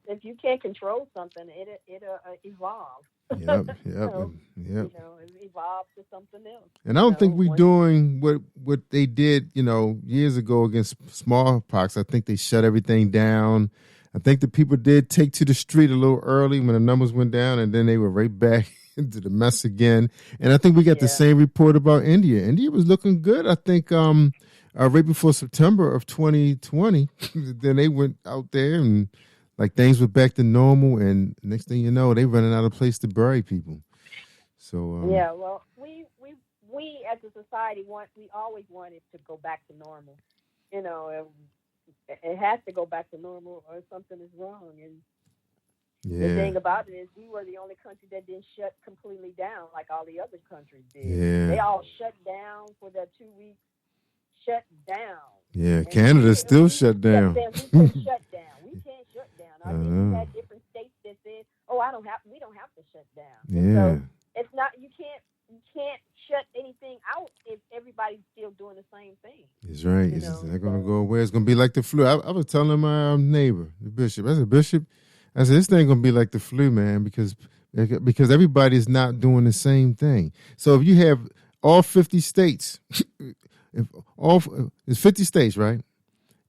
If you can't control something, it'll evolve. Yep. You know, it evolves to something else. And I don't think we're doing what they did, you know, years ago against smallpox. I think they shut everything down. I think the people did take to the street a little early when the numbers went down, and then they were right back into the mess again. And I think we got the same report about India. India was looking good, I think, right before September of 2020. Then they went out there and like things were back to normal, and next thing you know, they running out of place to bury people. So well, we as a society we always want it to go back to normal. You know, it has to go back to normal, or something is wrong. And the thing about it is, we were the only country that didn't shut completely down like all the other countries did. Yeah. They all shut down for their 2 weeks. Shut down. Yeah, and Canada still shut down. We can't shut down. We can't shut down. I mean, we had different states that said, "Oh, we don't have to shut down." Yeah. So it's not. You can't shut anything out if everybody's still doing the same thing. It's right. It's not going to go away. It's going to be like the flu. I was telling my neighbor, the bishop. I said, Bishop, this thing going to be like the flu, man, because everybody's not doing the same thing. So if you have all 50 states, it's 50 states, right?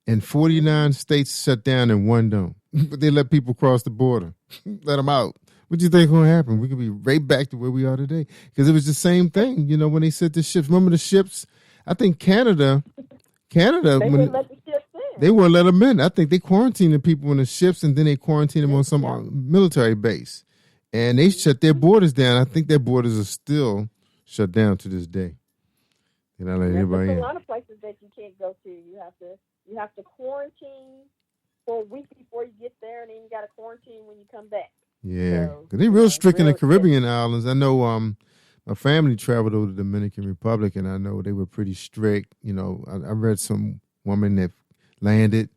And 49 states shut down and one don't. But they let people cross the border. Let them out. What do you think is going to happen? We could be right back to where we are today. Because it was the same thing, when they said the ships. Remember the ships? I think Canada, They wouldn't let the ships in. they wouldn't let them in. I think they quarantined the people in the ships and then they quarantined them on some military base. And they shut their borders down. I think their borders are still shut down to this day. They're not letting anybody in. There's a lot of places that you can't go to. You have to quarantine for a week before you get there, and then you got to quarantine when you come back. Yeah, So, they're real strict in the real Caribbean islands. I know my family traveled over to the Dominican Republic, and I know they were pretty strict. I read some woman that landed.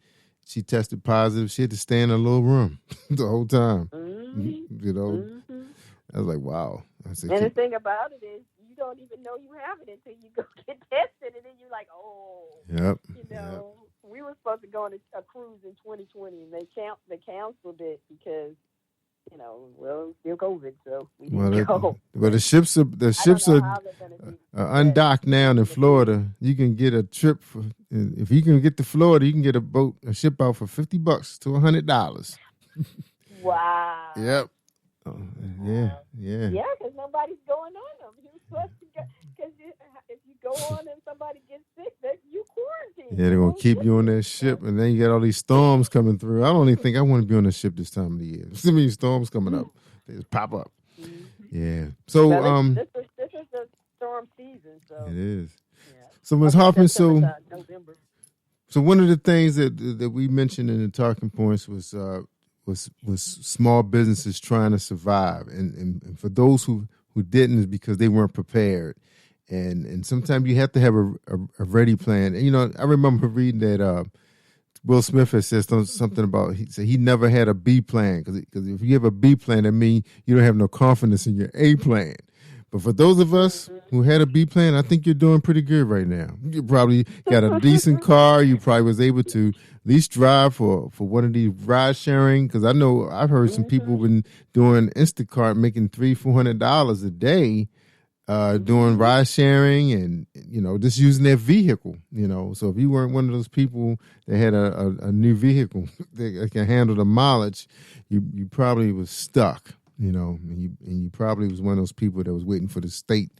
She tested positive. She had to stay in a little room the whole time. I was like, wow. I said, and the thing about it is, you don't even know you have it until you go get tested, and then you're like, oh. Yep. We were supposed to go on a cruise in 2020, and they canceled it because, still COVID, so we didn't go. Well, the ships are undocked now in Florida. You can get a trip if you can get to Florida, you can get a ship out for $50 to $100. Wow. Yep. Yeah. Yeah, because nobody's going on them. You're supposed to go, because if you go on and somebody gets sick, you quarantine. Yeah, they're going to keep you on that ship, and then you got all these storms coming through. I don't even think I want to be on a ship this time of the year. There's so many storms coming up. They just pop up. Yeah. So, this is the storm season, so. It is. Yeah. So, Ms. Hoffman, November. So one of the things that we mentioned in the talking points was small businesses trying to survive, and for those who didn't, is because they weren't prepared, and sometimes you have to have a ready plan. And I remember reading that Will Smith has said something about, he said he never had a B plan, because if you have a B plan, that means you don't have no confidence in your A plan. But for those of us who had a B plan, I think you're doing pretty good right now. You probably got a decent car. You probably was able to at least drive for one of these ride sharing. Because I know I've heard some people been doing Instacart, making $300-400 a day, doing ride sharing and just using their vehicle. So if you weren't one of those people that had a new vehicle that can handle the mileage, you probably was stuck. And you probably was one of those people that was waiting for the state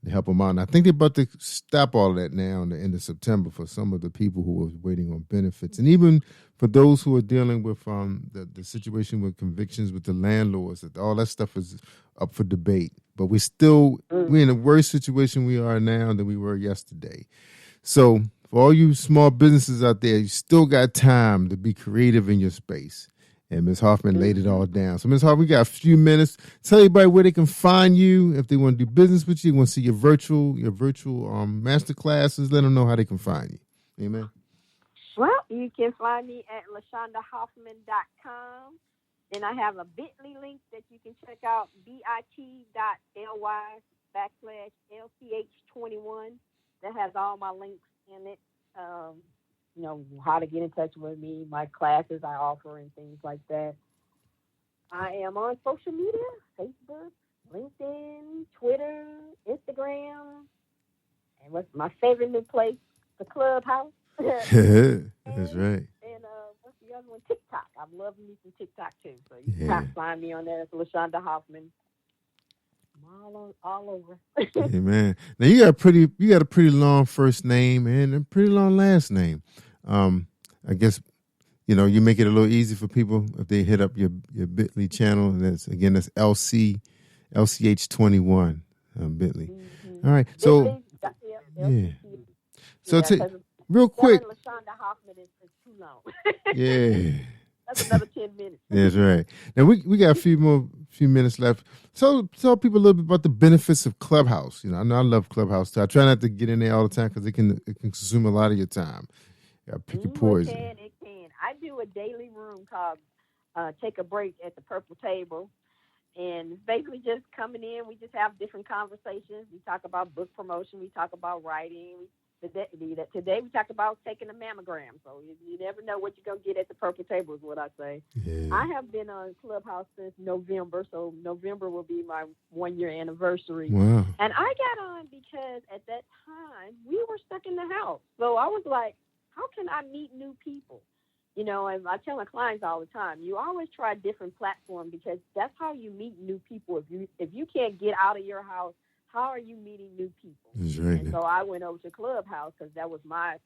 to help them out. And I think they're about to stop all of that now in the end of September for some of the people who were waiting on benefits. And even for those who are dealing with the situation with convictions with the landlords, that all that stuff is up for debate. But we're in a worse situation we are now than we were yesterday. So for all you small businesses out there, you still got time to be creative in your space. And Ms. Hoffman laid it all down. So, Ms. Hoffman, we got a few minutes. Tell everybody where they can find you if they want to do business with you, want to see your virtual master classes. Let them know how they can find you. Amen. Well, you can find me at LaShaundaHoffman.com. And I have a bit.ly link that you can check out, bit.ly/LCH21. That has all my links in it. How to get in touch with me, my classes I offer, and things like that. I am on social media, Facebook, LinkedIn, Twitter, Instagram, and what's my favorite new place, the Clubhouse. That's right. And what's the other one? TikTok. I'm loving me some TikTok too. So you can find me on there. It's LaShaunda Hoffman. I'm all over. Amen. Now you got a pretty long first name and a pretty long last name. I guess you make it a little easy for people if they hit up your bit.ly channel. And that's LCH21 bit.ly. Mm-hmm. All right. So So real quick. LaShaunda Hoffman is too long. Yeah. That's another 10 minutes. That's right. Now we got a few minutes left. So tell people a little bit about the benefits of Clubhouse. I know I love Clubhouse too. I try not to get in there all the time because it can consume a lot of your time. You gotta pick your poison. It can. I do a daily room called Take a Break at the Purple Table. And it's basically just coming in. We just have different conversations. We talk about book promotion. We talk about writing. Today we talked about taking a mammogram. So you never know what you're going to get at the purple table is what I say. Yeah. I have been on Clubhouse since November. So November will be my 1-year anniversary. Wow. And I got on because at that time we were stuck in the house. So I was like, how can I meet new people? You know, and I tell my clients all the time, you always try different platforms because that's how you meet new people. If you can't get out of your house, how are you meeting new people? That's right. And so I went over to Clubhouse because that was my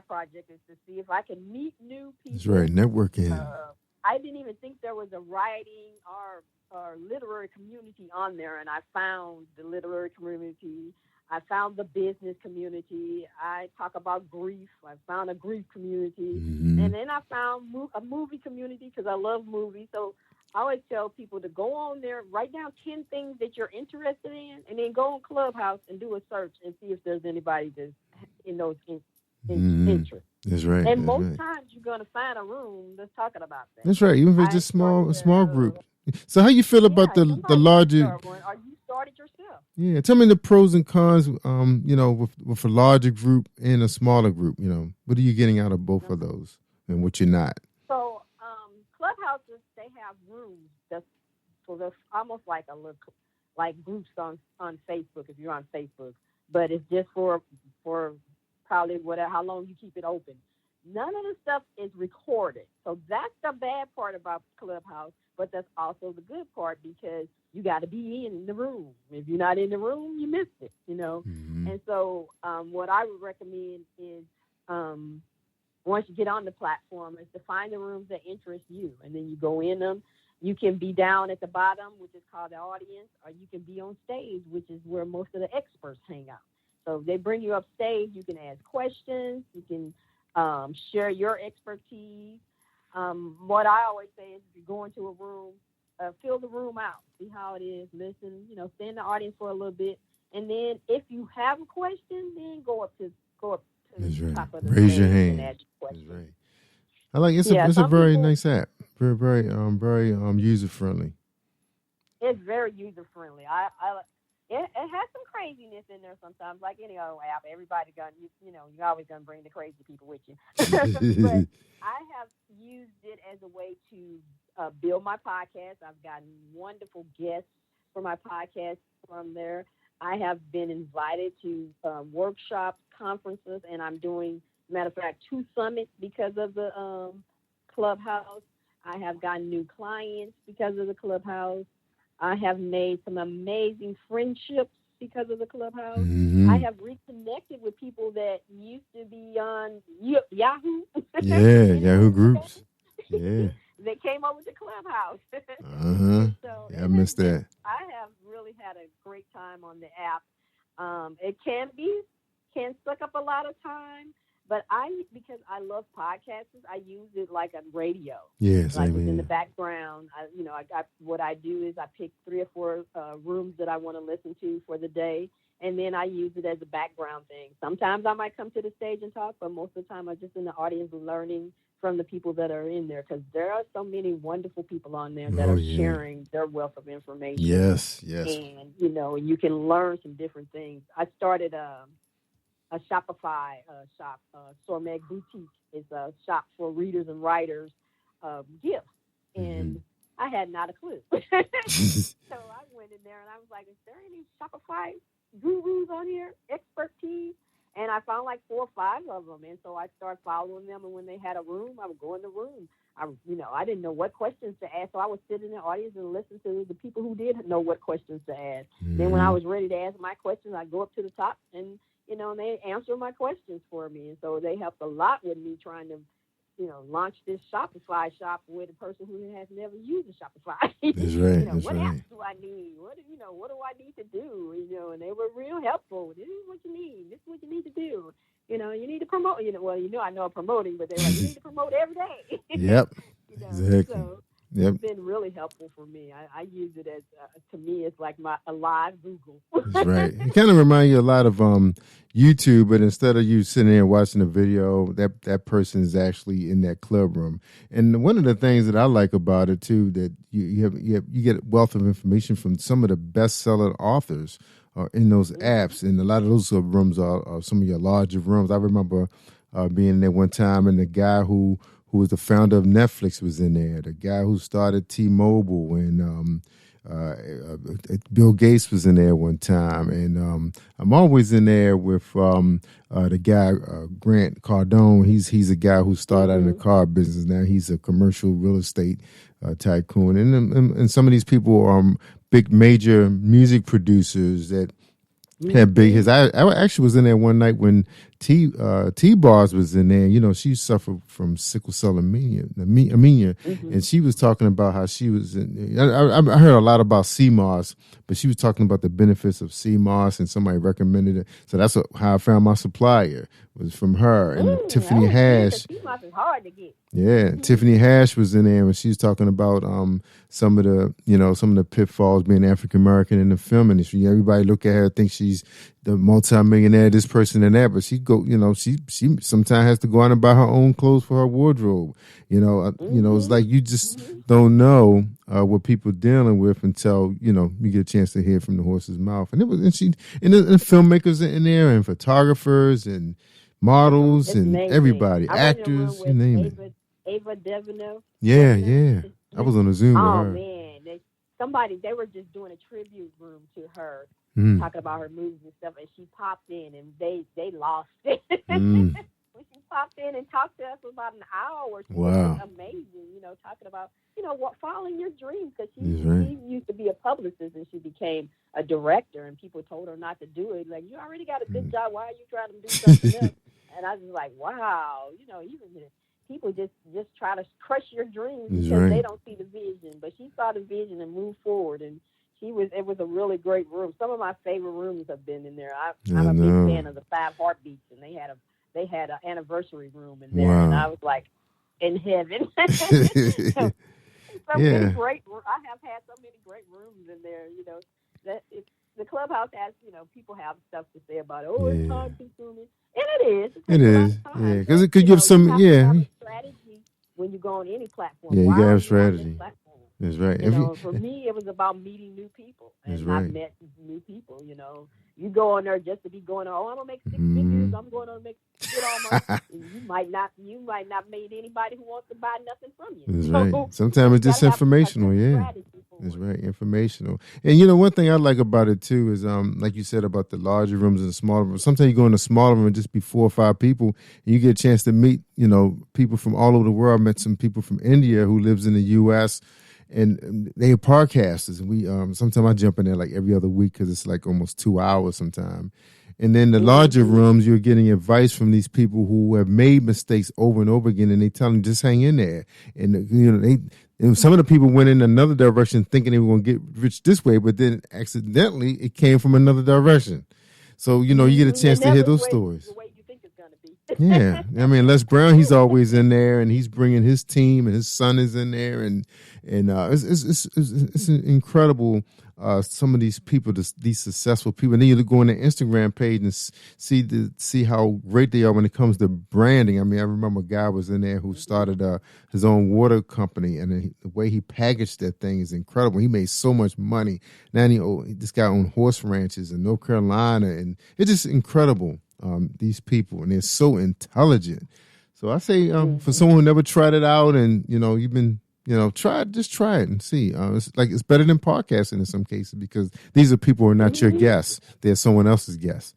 project, is to see if I can meet new people. That's right, networking. I didn't even think there was a writing or literary community on there, and I found the literary community. I found the business community. I talk about grief. I found a grief community. Mm-hmm. And then I found a movie community because I love movies. So I always tell people to go on there, write down 10 things that you're interested in, and then go on Clubhouse and do a search and see if there's anybody that's in those interests. That's right. And most times you're going to find a room that's talking about that. That's right. Even if it's just small group. So how you feel about the larger? Or you started yourself. Yeah, tell me the pros and cons. You know, with a larger group and a smaller group. You know, what are you getting out of both of those, and what you're not? So, Clubhouses, they have rooms that's almost like a little like groups on Facebook if you're on Facebook, but it's just for probably how long you keep it open. None of the stuff is recorded, so that's the bad part about Clubhouse. But that's also the good part because you got to be in the room. If you're not in the room, you missed it, you know. Mm-hmm. And so what I would recommend is once you get on the platform is to find the rooms that interest you. And then you go in them. You can be down at the bottom, which is called the audience, or you can be on stage, which is where most of the experts hang out. So if they bring you up stage, you can ask questions. You can share your expertise. What I always say is if you go into a room, fill the room out, see how it is, listen, you know, stay in the audience for a little bit. And then if you have a question, then go up to the top of the raise your hand. and ask your question. That's right. I like it's a very nice app. Very user friendly. It's very user friendly. It has some craziness in there sometimes, like any other app. Everybody you're always gonna bring the crazy people with you. But I have used it as a way to build my podcast. I've gotten wonderful guests for my podcast from there. I have been invited to workshops, conferences, and I'm doing, matter of fact, 2 summits because of the Clubhouse. I have gotten new clients because of the Clubhouse. I have made some amazing friendships because of the Clubhouse. Mm-hmm. I have reconnected with people that used to be on Yahoo. Yeah, Yahoo groups. Yeah. They came over to Clubhouse. So I missed that. I have really had a great time on the app. It can suck up a lot of time, but because I love podcasts, I use it like a radio. Yes, like in the background. What I do is I pick 3 or 4 rooms that I want to listen to for the day, and then I use it as a background thing. Sometimes I might come to the stage and talk, but most of the time I'm just in the audience learning from the people that are in there, because there are so many wonderful people on there that are sharing their wealth of information. Yes. And, you can learn some different things. I started a Shopify shop, SORMAG Boutique. It's a shop for readers and writers gifts. And I had not a clue. So I went in there and I was like, is there any Shopify gurus on here, expertise? And I found like 4 or 5 of them. And so I started following them. And when they had a room, I would go in the room. I didn't know what questions to ask. So I would sit in the audience and listen to the people who did know what questions to ask. Then when I was ready to ask my questions, I'd go up to the top and they answer my questions for me. And so they helped a lot with me trying to, launch this Shopify shop with a person who has never used a Shopify. That's right. What apps do I need? What do I need to do? And they were real helpful. This is what you need. This is what you need to do. You need to promote. I know I'm promoting, but they're like, you need to promote every day. Yep. Exactly. So It's been really helpful for me. I use it as, to me, it's like a live Google. That's right. It kind of reminds you a lot of YouTube, but instead of you sitting there watching a video, that person is actually in that club room. And one of the things that I like about it too, that you get wealth of information from some of the best-selling authors in those apps, and a lot of those rooms are some of your larger rooms. I remember being there one time, and the guy who was the founder of Netflix was in there. The guy who started T-Mobile, and Bill Gates was in there one time. And I'm always in there with the guy Grant Cardone. He's a guy who started out in the car business. Now he's a commercial real estate tycoon. And some of these people are big major music producers that had big hits. I actually was in there one night when T-Bars was in there. You know, she suffered from sickle cell anemia, and she was talking about how she was in. I heard a lot about CMOS, but she was talking about the benefits of CMOS, and somebody recommended it. So that's how I found my supplier, was from her. And Tiffany Hash. CMOS is hard to get. Yeah, Tiffany Hash was in there, and she was talking about some of the pitfalls being African American in the film industry. Everybody look at her, think she's the multimillionaire, this person and that, but she sometimes has to go out and buy her own clothes for her wardrobe. It's like you just don't know what people are dealing with until you get a chance to hear from the horse's mouth. And the filmmakers in there, and photographers, and models, It's and amazing. everybody, I was in a actors, room you with name it. Ava Devino. Yeah. I was on a Zoom with Oh her. man, they were just doing a tribute room to her, talking about her movies and stuff, and she popped in, and they lost it. When she popped in and talked to us for about an hour, she was amazing. Talking about following your dreams, because she used to be a publicist, and she became a director, and people told her not to do it. Like, you already got a good job. Why are you trying to do something else? And I was like, wow, even people just try to crush your dreams because they don't see the vision. But she saw the vision and moved forward, and it was a really great room. Some of my favorite rooms have been in there. I'm a big fan of the 5 Heartbeats, and they had an anniversary room in there, and I was like in heaven. Many great. I have had so many great rooms in there. The clubhouse has, people have stuff to say about it. Oh, it's time consuming. And it is. It is. Yeah, because it could give some, you have to have a strategy when you go on any platform. Yeah, you Why gotta are have you on strategy. this platform? That's right. For me, it was about meeting new people. And That's right. I met new people, You go on there just to be going, I'm going to make 6 figures. I'm going to get all my... you might not meet anybody who wants to buy nothing from you. That's right. Sometimes it's just informational, That's right, informational. And one thing I like about it too is, like you said about the larger rooms and the smaller rooms. Sometimes you go in a smaller room and just be 4 or 5 people, and you get a chance to meet, people from all over the world. I met some people from India who lives in the U.S., and they are podcasters. And we sometimes I jump in there like every other week because it's like almost 2 hours sometimes. And then the larger rooms, you're getting advice from these people who have made mistakes over and over again, and they tell them just hang in there. And some of the people went in another direction thinking they were going to get rich this way, but then accidentally it came from another direction. So you get a chance to hear those stories. The way you think it's going to be. Yeah, I mean Les Brown, he's always in there, and he's bringing his team, and his son is in there, and it's incredible. Some of these people, these successful people, and then you go on their Instagram page and see how great they are when it comes to branding. I mean, I remember a guy was in there who started his own water company, and the way he packaged that thing is incredible. He made so much money. Now this guy owned horse ranches in North Carolina, and it's just incredible. These people, and they're so intelligent. So I say, for someone who never tried it out, and you've been. Try it and see. It's better than podcasting in some cases, because these are people who are not your guests; they're someone else's guests.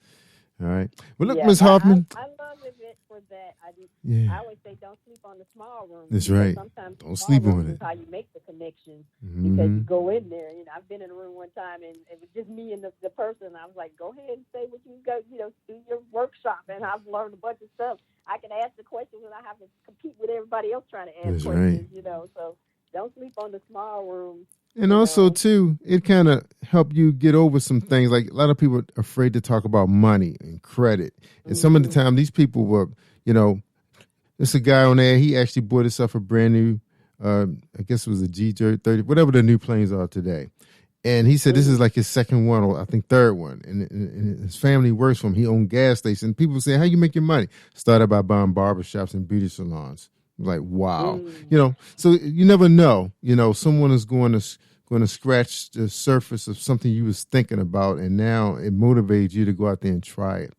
All right. Well, look, Ms. Hoffman. I love it for that. Yeah. I always say don't sleep on the small room. That's right. Sometimes Don't sleep on it. Is how you make the connections, because you go in there. I've been in a room one time, and it was just me and the person. I was like, go ahead and say what you got. Do your workshop, and I've learned a bunch of stuff. I can ask the questions, and I have to compete with everybody else trying to ask That's questions. right. So don't sleep on the small rooms. And also, too, it kind of help you get over some things. Like a lot of people are afraid to talk about money and credit. And some of the time, these people were, there's a guy on there. He actually bought himself a brand new I guess it was a G30, whatever the new planes are today. And he said this is like his second one, or I think third one. And his family works for him. He owned gas stations. People say, how you make your money? Started by buying barbershops and beauty salons. Like, wow. So you never know. Someone is going to scratch the surface of something you was thinking about, and now it motivates you to go out there and try it.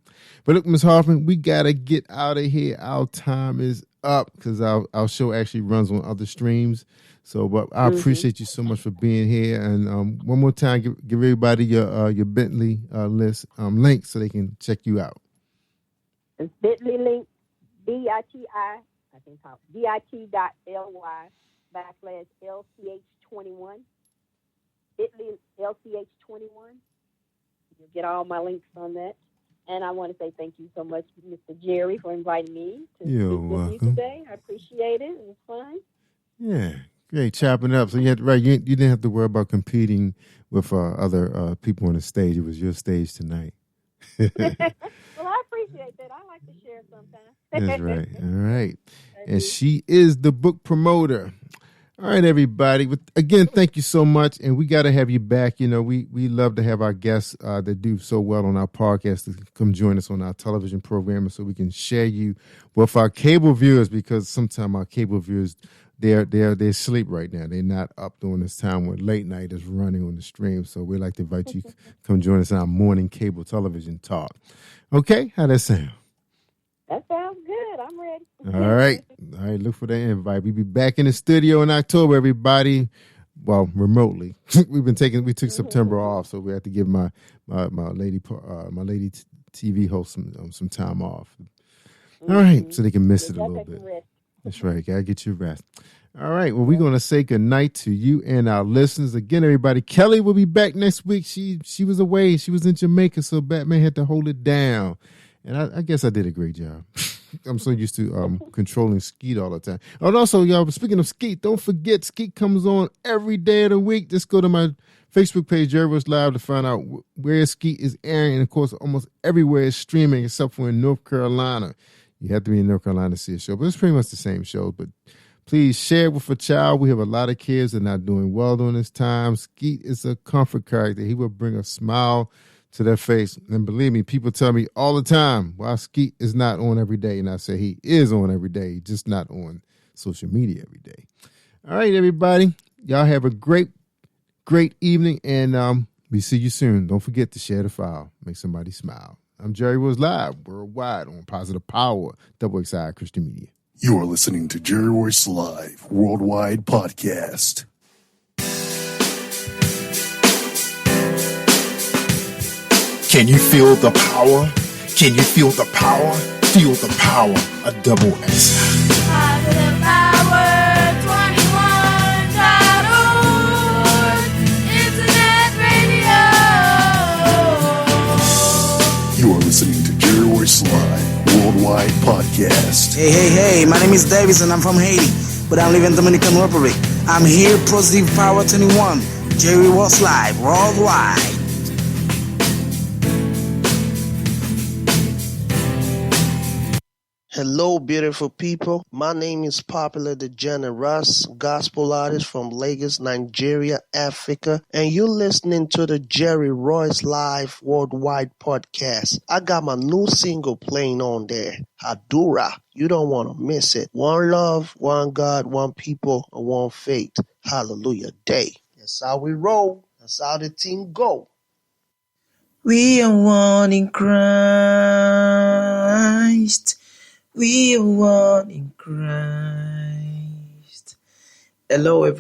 But look, Ms. Hoffman, we got to get out of here. Our time is up because our show actually runs on other streams. So, but I appreciate you so much for being here. And one more time, give everybody your Bentley list link so they can check you out. It's Bentley link, bit.ly/LCH21. Bentley LCH21. You'll get all my links on that. And I want to say thank you so much, Mr. Jerry, for inviting me to speak with you today. I appreciate it. It was fun. Yeah. Great, chopping up. So you didn't have to worry about competing with other people on the stage. It was your stage tonight. Well, I appreciate that. I like to share sometimes. That's right. All right. And she is the book promoter. All right, everybody. Again, thank you so much. And we got to have you back. We love to have our guests that do so well on our podcast to come join us on our television program so we can share you with our cable viewers, because sometimes our cable viewers, they're asleep right now. They're not up during this time when late night is running on the stream. So we'd like to invite you to come join us in our morning cable television talk. Okay, how that sound? That sounds good. I'm ready. All right. Look for that invite. We'll be back in the studio in October, everybody. Well, remotely. We took September off, so we have to give my lady TV host some time off. All right, so they can miss it a little bit. That's right. Gotta get your rest. All right. Well, we're going to say goodnight to you and our listeners. Again, everybody, Kelly will be back next week. She was away. She was in Jamaica, so Batman had to hold it down. And I guess I did a great job. I'm so used to controlling Skeet all the time. And also, y'all, speaking of Skeet, don't forget, Skeet comes on every day of the week. Just go to my Facebook page, Jerry Royce Live, to find out where Skeet is airing. And, of course, almost everywhere it's streaming except for in North Carolina. You have to be in North Carolina to see a show, but it's pretty much the same show. But please share it with a child. We have a lot of kids that are not doing well during this time. Skeet is a comfort character. He will bring a smile to their face. And believe me, people tell me all the time, why Skeet is not on every day. And I say he is on every day, just not on social media every day. All right, everybody. Y'all have a great evening. And we see you soon. Don't forget to share the file. Make somebody smile. I'm Jerry Royce Live, worldwide on Positive Power, XXI Christian Media. You are listening to Jerry Royce Live, worldwide podcast. Can you feel the power? Can you feel the power? Feel the power of XXI. Positive Power 21.org. Internet radio. You are listening to Jerry Royce Live, worldwide podcast. Hey, my name is Davis and I'm from Haiti, but I live in Dominican Republic. I'm here, Positive Power 21, Jerry Royce Live, worldwide. Hello, beautiful people. My name is Popular the Generous, gospel artist from Lagos, Nigeria, Africa, and you're listening to the Jerry Royce Live Worldwide Podcast. I got my new single playing on there, Hadura. You don't want to miss it. One love, one God, one people, and one faith. Hallelujah day. That's how we roll. That's how the team go. We are one in Christ. We are one in Christ. Hello, everyone.